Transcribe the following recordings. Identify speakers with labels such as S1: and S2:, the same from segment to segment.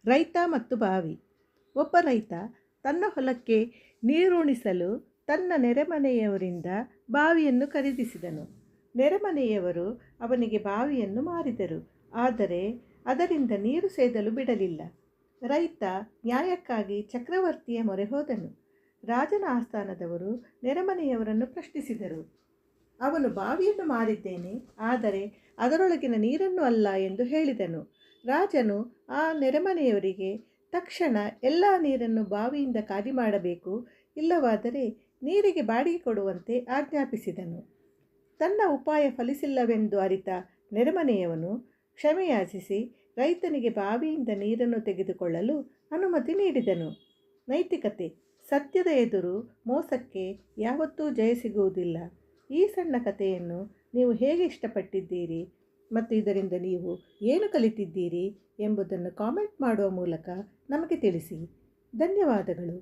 S1: ರೈತ ಮತ್ತು ಬಾವಿ. ಒಬ್ಬ ರೈತ ತನ್ನ ಹೊಲಕ್ಕೆ ನೀರುಣಿಸಲು ತನ್ನ ನೆರೆಮನೆಯವರಿಂದ ಬಾವಿಯನ್ನು ಖರೀದಿಸಿದನು. ನೆರೆಮನೆಯವರು ಅವನಿಗೆ ಬಾವಿಯನ್ನು ಮಾರಿದರು, ಆದರೆ ಅದರಿಂದ ನೀರು ಸೇದಲು ಬಿಡಲಿಲ್ಲ. ರೈತ ನ್ಯಾಯಕ್ಕಾಗಿ ಚಕ್ರವರ್ತಿಯ ಮೊರೆ ಹೋದನು. ರಾಜನ ಆಸ್ಥಾನದವರು ನೆರೆಮನೆಯವರನ್ನು ಪ್ರಶ್ನಿಸಿದರು. ಅವನು ಬಾವಿಯನ್ನು ಮಾರಿದ್ದೇನೆ, ಆದರೆ ಅದರೊಳಗಿನ ನೀರನ್ನು ಅಲ್ಲ ಎಂದು ಹೇಳಿದನು. ರಾಜನು ಆ ನೆರೆಮನೆಯವರಿಗೆ ತಕ್ಷಣ ಎಲ್ಲ ನೀರನ್ನು ಬಾವಿಯಿಂದ ಖಾಲಿ ಮಾಡಬೇಕು, ಇಲ್ಲವಾದರೆ ನೀರಿಗೆ ಬಾಡಿಗೆ ಕೊಡುವಂತೆ ಆಜ್ಞಾಪಿಸಿದನು. ತನ್ನ ಉಪಾಯ ಫಲಿಸಿಲ್ಲವೆಂದು ಅರಿತ ನೆರೆಮನೆಯವನು ಕ್ಷಮೆಯಾಚಿಸಿ ರೈತನಿಗೆ ಬಾವಿಯಿಂದ ನೀರನ್ನು ತೆಗೆದುಕೊಳ್ಳಲು ಅನುಮತಿ ನೀಡಿದನು. ನೈತಿಕತೆ: ಸತ್ಯದ ಎದುರು ಮೋಸಕ್ಕೆ ಯಾವತ್ತೂ ಜಯ ಸಿಗುವುದಿಲ್ಲ. ಈ ಸಣ್ಣ ಕಥೆಯನ್ನು ನೀವು ಹೇಗೆ ಇಷ್ಟಪಟ್ಟಿದ್ದೀರಿ ಮತ್ತು ಇದರಿಂದ ನೀವು ಏನು ಕಲಿತಿದ್ದೀರಿ ಎಂಬುದನ್ನು ಕಾಮೆಂಟ್ ಮಾಡುವ ಮೂಲಕ ನಮಗೆ ತಿಳಿಸಿ. ಧನ್ಯವಾದಗಳು.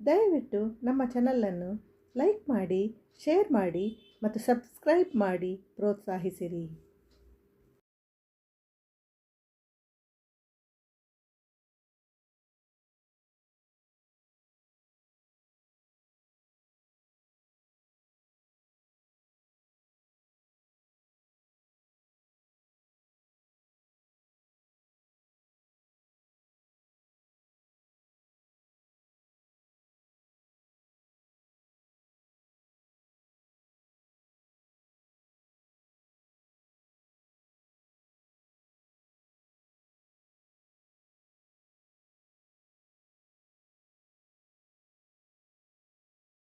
S1: ದಯವಿಟ್ಟು ನಮ್ಮ ಚಾನಲನ್ನು ಲೈಕ್ ಮಾಡಿ, ಶೇರ್ ಮಾಡಿ ಮತ್ತು ಸಬ್ಸ್ಕ್ರೈಬ್ ಮಾಡಿ ಪ್ರೋತ್ಸಾಹಿಸಿರಿ.